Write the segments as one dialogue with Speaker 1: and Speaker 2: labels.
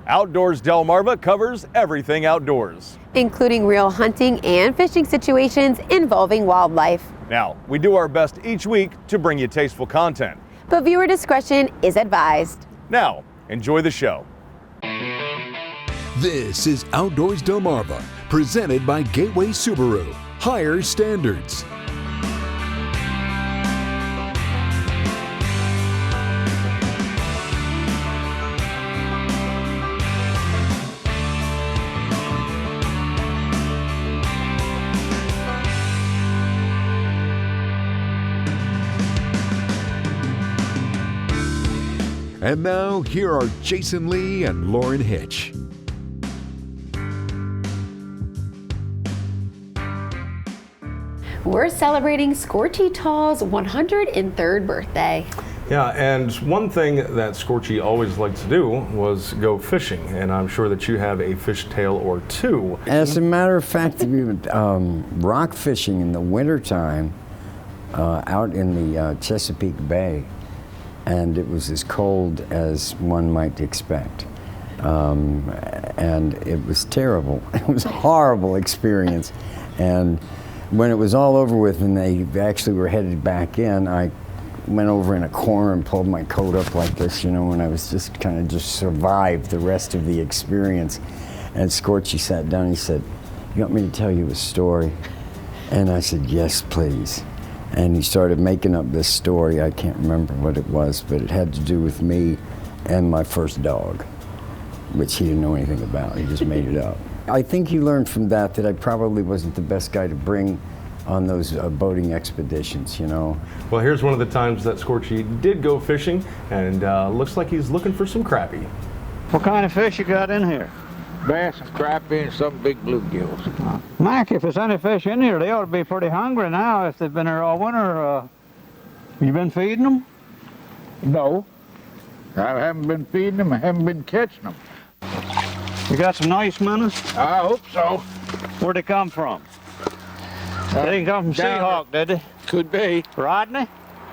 Speaker 1: Outdoors Delmarva covers everything outdoors,
Speaker 2: including real hunting and fishing situations involving wildlife.
Speaker 1: Now, we do our best each week to bring you tasteful content,
Speaker 2: but viewer discretion is advised.
Speaker 1: Now, enjoy the show.
Speaker 3: This is Outdoors Delmarva, presented by Gateway Subaru. Higher standards. And now, here are Jason Lee and Lauren Hitch.
Speaker 2: We're celebrating Scorchy Tawes' 103rd birthday.
Speaker 4: Yeah, and one thing that Scorchy always liked to do was go fishing, and I'm sure that you have a fishtail or two.
Speaker 5: As a matter of fact, we went rock fishing in the wintertime out in the Chesapeake Bay. And it was as cold as one might expect. And it was terrible. It was a horrible experience. And when it was all over with and they actually were headed back in, I went over in a corner and pulled my coat up like this, you know, and I was just kind of just survived the rest of the experience. And Scorchy sat down and he said, "You want me to tell you a story?" And I said, "Yes, please." And he started making up this story. I can't remember what it was, but it had to do with me and my first dog, which he didn't know anything about. He just made it up. I think he learned from that I probably wasn't the best guy to bring on those boating expeditions, you know.
Speaker 4: Well, here's one of the times that Scorchy did go fishing, and looks like he's looking for some crappie.
Speaker 6: What kind of fish you got in here?
Speaker 7: Bass and crappie and some big bluegills.
Speaker 6: Mac, if there's any fish in here, they ought to be pretty hungry now if they've been here all winter. You been feeding them?
Speaker 7: No, I haven't been feeding them. I haven't been catching them.
Speaker 6: You got some nice minnows?
Speaker 7: I hope so.
Speaker 6: Where'd they come from? They didn't come from Seahawk, did they?
Speaker 7: Could be.
Speaker 6: Rodney?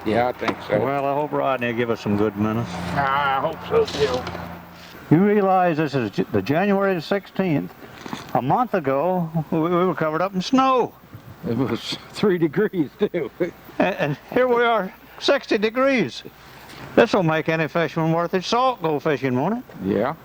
Speaker 7: Yeah, I think so.
Speaker 6: Well, I hope Rodney will give us some good minnows.
Speaker 7: I hope so, too.
Speaker 6: You realize this is the January the 16th. A month ago, we were covered up in snow.
Speaker 7: It was 3 degrees, too.
Speaker 6: And here we are, 60 degrees. This will make any fisherman worth his salt go fishing, won't it?
Speaker 7: Yeah.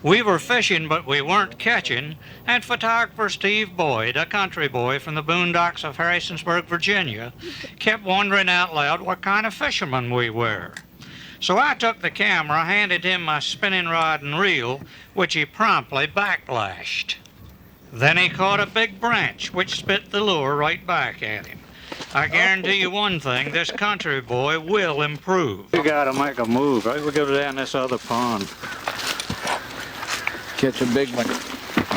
Speaker 8: We were fishing, but we weren't catching, and photographer Steve Boyd, a country boy from the boondocks of Harrisonburg, Virginia, kept wondering out loud what kind of fishermen we were. So I took the camera, handed him my spinning rod and reel, which he promptly backlashed. Then he caught a big branch, which spit the lure right back at him. I guarantee you one thing, this country boy will improve.
Speaker 6: You gotta make a move, right? We'll go down this other pond.
Speaker 7: Catch a big one.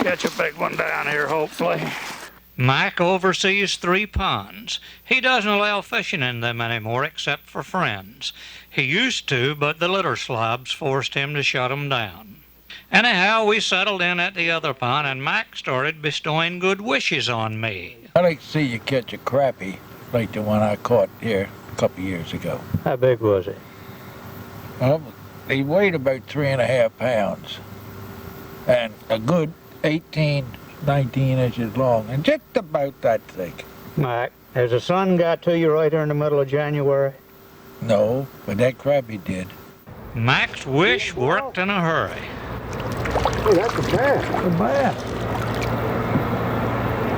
Speaker 6: Catch a big one down here, hopefully.
Speaker 8: Mike oversees 3 ponds. He doesn't allow fishing in them anymore except for friends. He used to, but the litter slobs forced him to shut them down. Anyhow, we settled in at the other pond, and Mike started bestowing good wishes on me.
Speaker 7: I'd like to see you catch a crappie like the one I caught here a couple years ago.
Speaker 6: How big was he?
Speaker 7: Well, he weighed about 3.5 pounds. And a good 18, 19 inches long, and just about that thick.
Speaker 6: Mike, has the sun got to you right here in the middle of January?
Speaker 7: No, but that crappie did.
Speaker 8: Mike's wish worked in a hurry.
Speaker 6: Oh, that's a bass. A bass.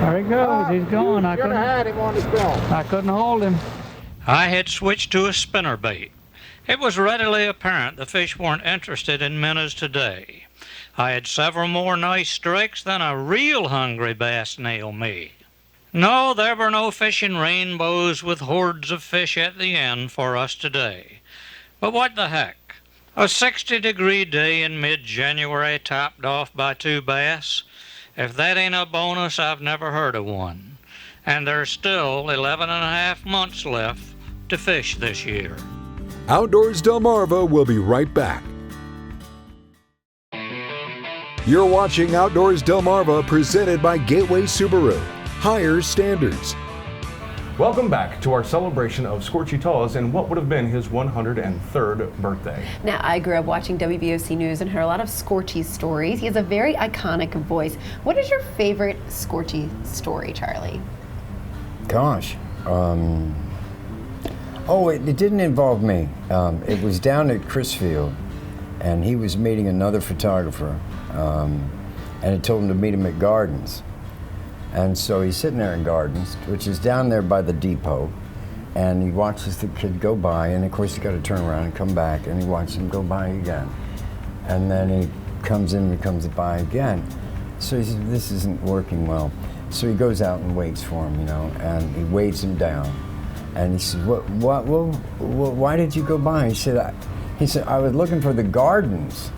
Speaker 6: There he goes. He's gone. I couldn't
Speaker 7: had him on the film.
Speaker 6: I couldn't hold him.
Speaker 8: I had switched to a spinnerbait. It was readily apparent the fish weren't interested in minnows today. I had several more nice strikes than a real hungry bass nailed me. No, there were no fishing rainbows with hordes of fish at the end for us today. But what the heck? A 60-degree day in mid-January topped off by 2 bass? If that ain't a bonus, I've never heard of one. And there's still 11.5 months left to fish this year.
Speaker 3: Outdoors Delmarva will be right back. You're watching Outdoors Delmarva, presented by Gateway Subaru. Higher standards.
Speaker 4: Welcome back to our celebration of Scorchy Tawes and what would have been his 103rd birthday.
Speaker 2: Now, I grew up watching WBOC News and heard a lot of Scorchy stories. He has a very iconic voice. What is your favorite Scorchy story, Charlie?
Speaker 5: Gosh. It didn't involve me. It was down at Crisfield, and he was meeting another photographer, and it told him to meet him at Gardens. And so he's sitting there in Gardens, which is down there by the depot, and he watches the kid go by, and of course he's got to turn around and come back, and he watches him go by again. And then he comes in and he comes by again. So he says, this isn't working well. So he goes out and waits for him, and he waves him down. And he says, why did you go by? He said, I was looking for the Gardens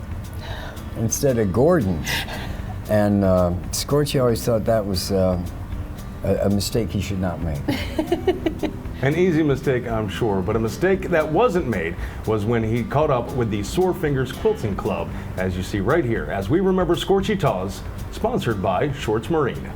Speaker 5: instead of Gordon's. And Scorchy always thought that was a mistake he should not make.
Speaker 4: An easy mistake, I'm sure, but a mistake that wasn't made was when he caught up with the Sore Fingers Quilting Club, as you see right here, as we remember Scorchy Tawes, sponsored by Shorts Marine.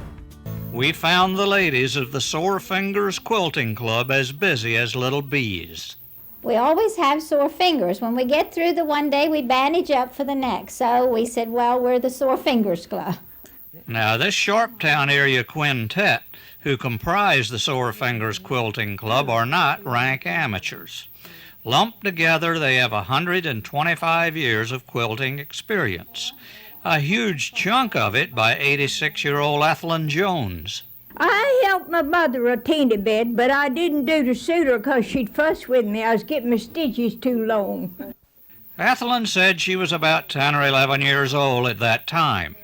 Speaker 8: We found the ladies of the Sore Fingers Quilting Club as busy as little bees.
Speaker 9: We always have sore fingers. When we get through the one day, we bandage up for the next. So we said, well, we're the Sore Fingers Club.
Speaker 8: Now, this Sharptown area quintet, who comprise the Sore Fingers Quilting Club, are not rank amateurs. Lumped together, they have 125 years of quilting experience, a huge chunk of it by 86-year-old Ethelyn Jones.
Speaker 10: I helped my mother a teeny bit, but I didn't do to suit her because she'd fuss with me. I was getting my stitches too long.
Speaker 8: Ethelyn said she was about 10 or 11 years old at that time,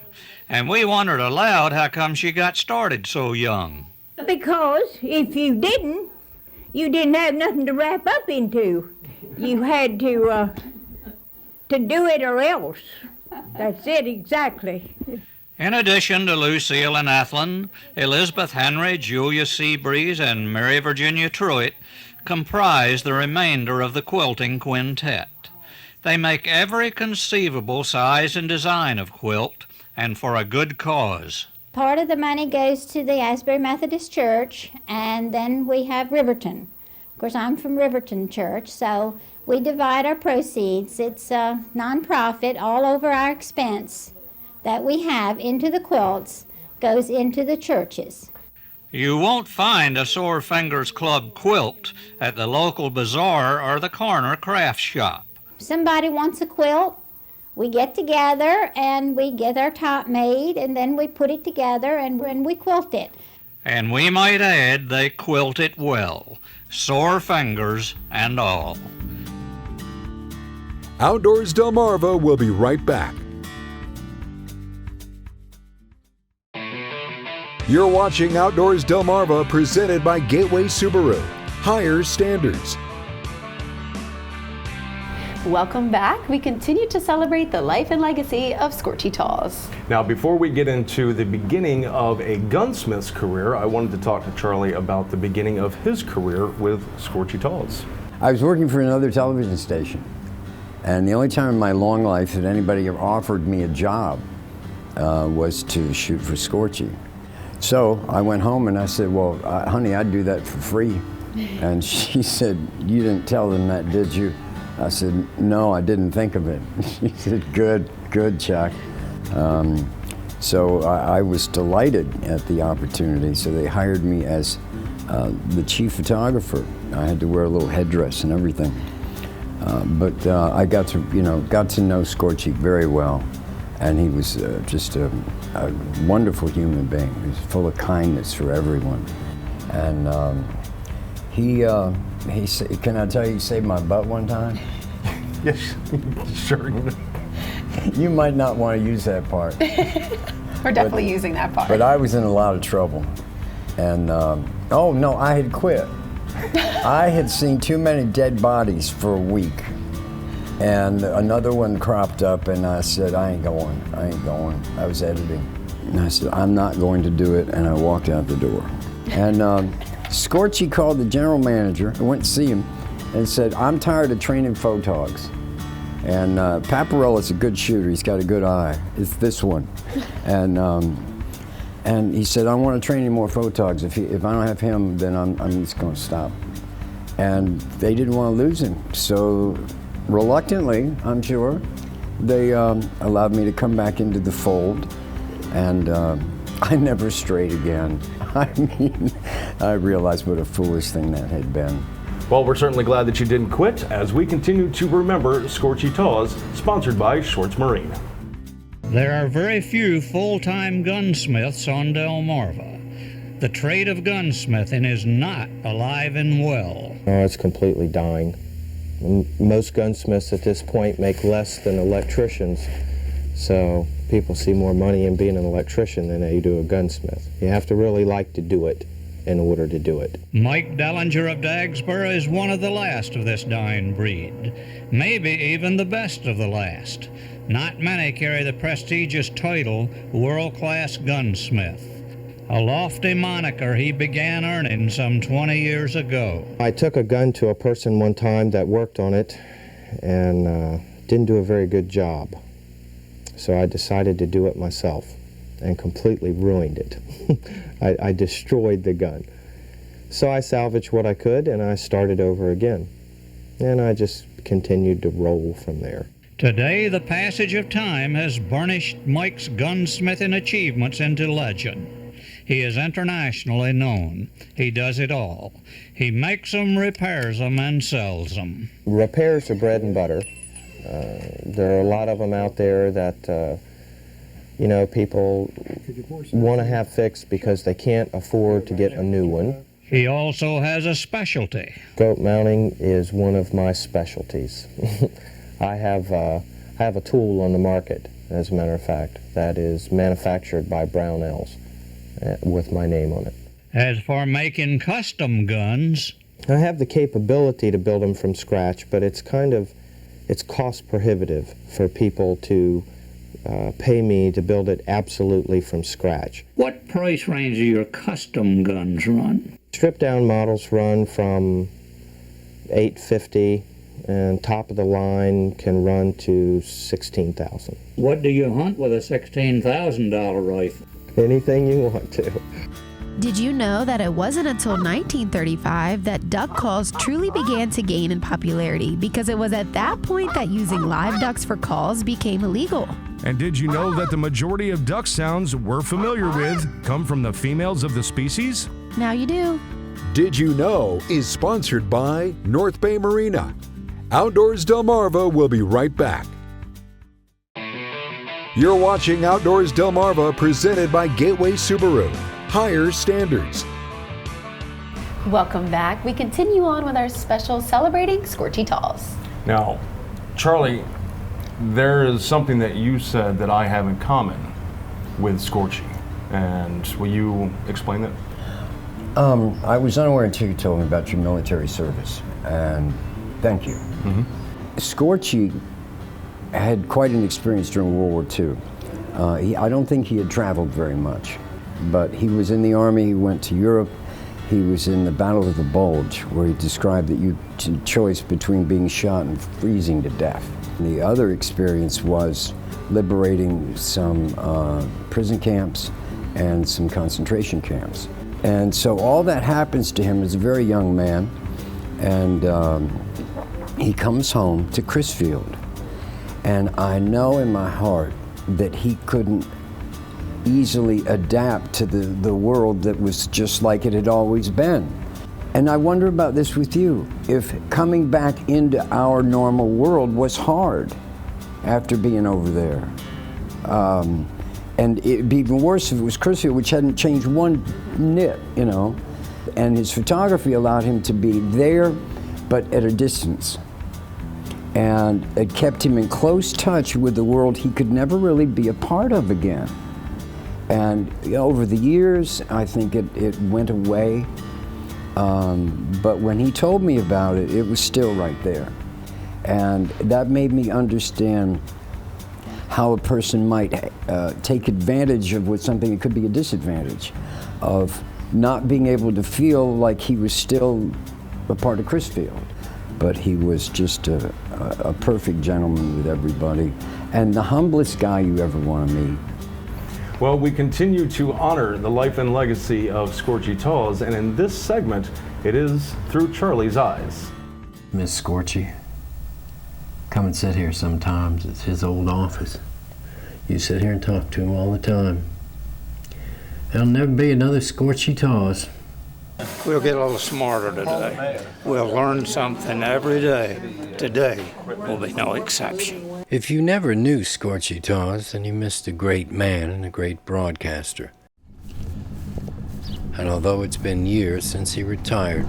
Speaker 8: and we wondered aloud how come she got started so young.
Speaker 10: Because if you didn't have nothing to wrap up into. You had to do it or else. That's it exactly.
Speaker 8: In addition to Lucille and Ethelyn, Elizabeth Henry, Julia Seabreeze, and Mary Virginia Truitt comprise the remainder of the quilting quintet. They make every conceivable size and design of quilt, and for a good cause.
Speaker 9: Part of the money goes to the Asbury Methodist Church, and then we have Riverton. Of course, I'm from Riverton Church, so we divide our proceeds. It's a nonprofit, all over our expense that we have into the quilts goes into the churches.
Speaker 8: You won't find a Sore Fingers Club quilt at the local bazaar or the corner craft shop.
Speaker 9: If somebody wants a quilt, we get together and we get our top made, and then we put it together and we quilt it.
Speaker 8: And we might add, they quilt it well, sore fingers and all.
Speaker 3: Outdoors Delmarva will be right back. You're watching Outdoors Delmarva, presented by Gateway Subaru. Higher standards.
Speaker 2: Welcome back. We continue to celebrate the life and legacy of Scorchy Tawes.
Speaker 4: Now, before we get into the beginning of a gunsmith's career, I wanted to talk to Charlie about the beginning of his career with Scorchy Tawes.
Speaker 5: I was working for another television station, and the only time in my long life that anybody ever offered me a job was to shoot for Scorchy. So I went home and I said, well, honey, I'd do that for free. And she said, you didn't tell them that, did you? I said, no, I didn't think of it. She said, good, Chuck. So I was delighted at the opportunity. So they hired me as the chief photographer. I had to wear a little headdress and everything. But I got to know Scorchy very well. And he was just a wonderful human being. He was full of kindness for everyone. And he said, can I tell you, he saved my butt one time?
Speaker 4: Yes, sure.
Speaker 5: You might not want to use that part.
Speaker 2: We're definitely using that part.
Speaker 5: But I was in a lot of trouble. And, oh no, I had quit. I had seen too many dead bodies for a week. And another one cropped up, and I said, I ain't going. I was editing. And I said, I'm not going to do it, and I walked out the door. And Scorchy called the general manager. I went to see him and said, I'm tired of training photogs. And Paparella's a good shooter. He's got a good eye. It's this one. And And he said, I don't want to train any more photogs. If I don't have him, then I'm just going to stop. And they didn't want to lose him. So reluctantly, I'm sure, they allowed me to come back into the fold. And I never strayed again. I mean, I realized what a foolish thing that had been.
Speaker 4: Well, we're certainly glad that you didn't quit as we continue to remember Scorchy Tawes, sponsored by Schwartz Marine.
Speaker 8: There are very few full-time gunsmiths on Delmarva. The trade of gunsmithing is not alive and well.
Speaker 11: Oh, it's completely dying. Most gunsmiths at this point make less than electricians, so people see more money in being an electrician than they do a gunsmith. You have to really like to do it in order to do it.
Speaker 8: Mike Dellinger of Dagsboro is one of the last of this dying breed, maybe even the best of the last. Not many carry the prestigious title world-class gunsmith, a lofty moniker he began earning some 20 years ago.
Speaker 11: I took a gun to a person one time that worked on it and didn't do a very good job. So I decided to do it myself and completely ruined it. I destroyed the gun. So I salvaged what I could and I started over again. And I just continued to roll from there.
Speaker 8: Today, the passage of time has burnished Mike's gunsmithing achievements into legend. He is internationally known. He does it all. He makes them, repairs them, and sells them.
Speaker 11: Repairs are bread and butter. There are a lot of them out there that you know, people want to have fixed because they can't afford to get a new one.
Speaker 8: He also has a specialty.
Speaker 11: Scope mounting is one of my specialties. I have a tool on the market, as a matter of fact, that is manufactured by Brownells with my name on it.
Speaker 8: As for making custom guns,
Speaker 11: I have the capability to build them from scratch, but it's cost prohibitive for people to pay me to build it absolutely from scratch.
Speaker 8: what price range do your custom guns run?
Speaker 11: Stripped down models run from $850 and top of the line can run to $16,000.
Speaker 8: What do you hunt with a $16,000 rifle?
Speaker 11: Anything you want to.
Speaker 12: Did you know that it wasn't until 1935 that duck calls truly began to gain in popularity, because it was at that point that using live ducks for calls became illegal?
Speaker 13: And did you know that the majority of duck sounds we're familiar with come from the females of the species?
Speaker 12: Now you do.
Speaker 3: Did You Know is sponsored by North Bay Marina. Outdoors Delmarva will be right back. You're watching Outdoors Delmarva, presented by Gateway Subaru. Higher standards.
Speaker 2: Welcome back. We continue on with our special celebrating Scorchy Tawes.
Speaker 4: Now, Charlie, there is something that you said that I have in common with Scorchy, and will you explain that?
Speaker 5: I was unaware until you told me about your military service, and thank you.
Speaker 4: Mm-hmm.
Speaker 5: Scorchy had quite an experience during World War II. I don't think he had traveled very much, but he was in the Army, he went to Europe, he was in the Battle of the Bulge, where he described that you had choice between being shot and freezing to death. And the other experience was liberating some prison camps and some concentration camps. And so all that happens to him as a very young man, and he comes home to Crisfield. And I know in my heart that he couldn't easily adapt to the world that was just like it had always been. And I wonder about this with you. If coming back into our normal world was hard after being over there. And it'd be even worse if it was Crisfield, which hadn't changed one nit, you know. And his photography allowed him to be there, but at a distance. And it kept him in close touch with the world he could never really be a part of again. And over the years, I think it went away. But when he told me about it, it was still right there. And that made me understand how a person might take advantage of something that could be a disadvantage, of not being able to feel like he was still a part of Crisfield. But he was just a perfect gentleman with everybody, and the humblest guy you ever want to meet.
Speaker 4: Well, we continue to honor the life and legacy of Scorchy Tawes, and in this segment, it is through Charlie's eyes.
Speaker 14: Miss Scorchy, come and sit here sometimes. It's his old office. You sit here and talk to him all the time. There'll never be another Scorchy Tawes.
Speaker 15: We'll get a little smarter today. We'll learn something every day. Today will be no exception.
Speaker 14: If you never knew Scorchy Tawes, then you missed a great man and a great broadcaster. And although it's been years since he retired,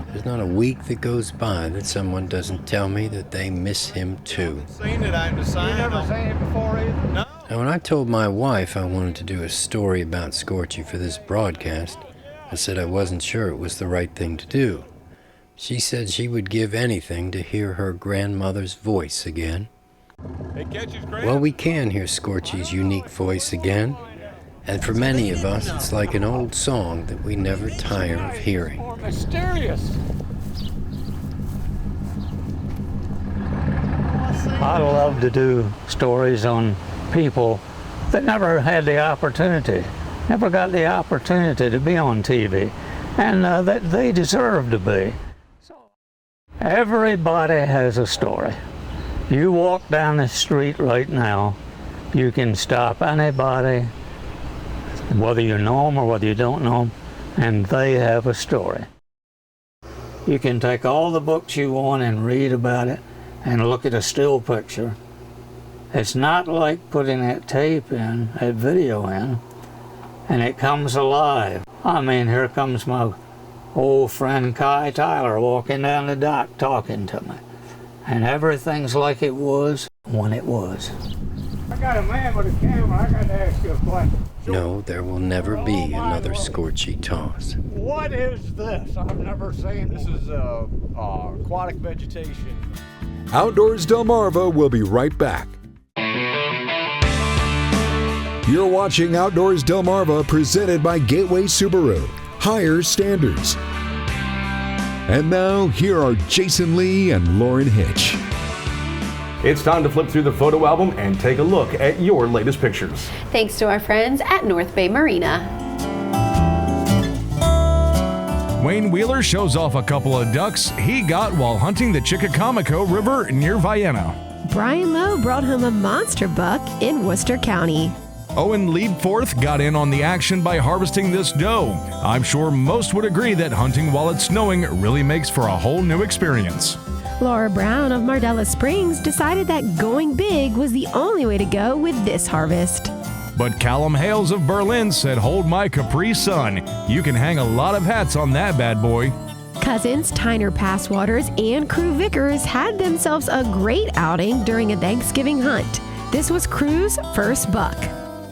Speaker 14: there's not a week that goes by that someone doesn't tell me that they miss him too.
Speaker 15: You never seen it before either? No.
Speaker 14: Now, when I told my wife I wanted to do a story about Scorchy for this broadcast, I said I wasn't sure it was the right thing to do. She said she would give anything to hear her grandmother's voice again. Well, we can hear Scorchy's unique voice again, and for many of us, it's like an old song that we never tire of hearing.
Speaker 15: Mysterious. I love to do stories on people that never had the opportunity, never got the opportunity to be on TV, and that they deserve to be. Everybody has a story. You walk down the street right now, you can stop anybody, whether you know them or whether you don't know them, and they have a story. You can take all the books you want and read about it and look at a still picture. It's not like putting that tape in, that video in, and it comes alive. I mean, here comes my old friend Kai Tyler walking down the dock talking to me. And everything's like it was when it was. I got a man with a camera. I got to ask you a question.
Speaker 14: No, there will never be another Scorchy Tawes.
Speaker 15: What is this? I've never seen this. Is aquatic vegetation.
Speaker 3: Outdoors Delmarva will be right back. You're watching Outdoors Delmarva, presented by Gateway Subaru. Higher standards. And now, here are Jason Lee and Lauren Hitch.
Speaker 4: It's time to flip through the photo album and take a look at your latest pictures.
Speaker 2: Thanks to our friends at North Bay Marina.
Speaker 13: Wayne Wheeler shows off a couple of ducks he got while hunting the Chickacamico River near Vienna.
Speaker 12: Brian Lowe brought home a monster buck in Worcester County.
Speaker 13: Owen Liebforth got in on the action by harvesting this doe. I'm sure most would agree that hunting while it's snowing really makes for a whole new experience.
Speaker 12: Laura Brown of Mardella Springs decided that going big was the only way to go with this harvest.
Speaker 13: But Callum Hales of Berlin said, "Hold my Capri Sun. You can hang a lot of hats on that bad boy."
Speaker 12: Cousins Tyner Passwaters and Crew Vickers had themselves a great outing during a Thanksgiving hunt. This was Crew's first buck.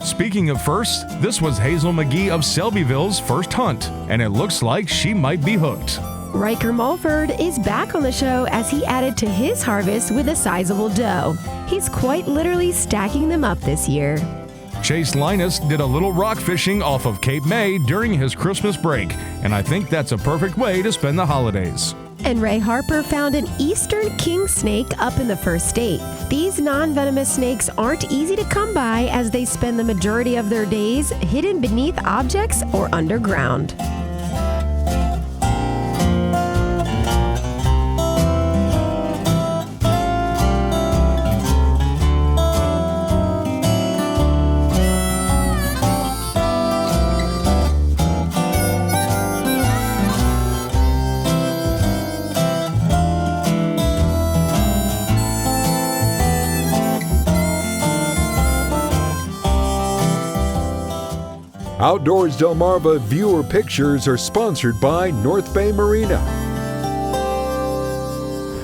Speaker 13: Speaking of first, this was Hazel McGee of Selbyville's first hunt, and it looks like she might be hooked.
Speaker 12: Riker Mulford is back on the show as he added to his harvest with a sizable doe. He's quite literally stacking them up this year.
Speaker 13: Chase Linus did a little rock fishing off of Cape May during his Christmas break, and I think that's a perfect way to spend the holidays.
Speaker 12: And Ray Harper found an eastern king snake up in the First State. These non-venomous snakes aren't easy to come by as they spend the majority of their days hidden beneath objects or underground.
Speaker 3: Outdoors Delmarva viewer pictures are sponsored by North Bay Marina.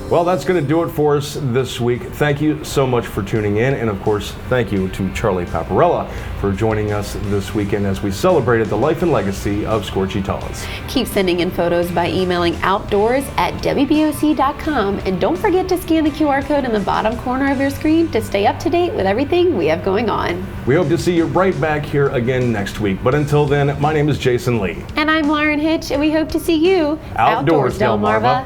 Speaker 4: Well, that's going to do it for us this week. Thank you so much for tuning in. And of course, thank you to Charlie Paparella for joining us this weekend as we celebrated the life and legacy of Scorchy Tawes.
Speaker 2: Keep sending in photos by emailing outdoors@wboc.com. And don't forget to scan the QR code in the bottom corner of your screen to stay up to date with everything we have going on.
Speaker 4: We hope to see you right back here again next week. But until then, my name is Jason Lee.
Speaker 2: And I'm Lauren Hitch, and we hope to see you
Speaker 4: Outdoors Delmarva.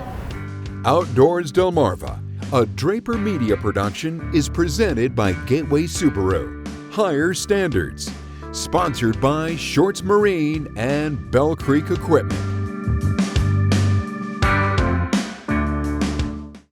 Speaker 3: Outdoors Delmarva, a Draper Media production, is presented by Gateway Subaru. Higher Standards. Sponsored by Shorts Marine and Bell Creek Equipment.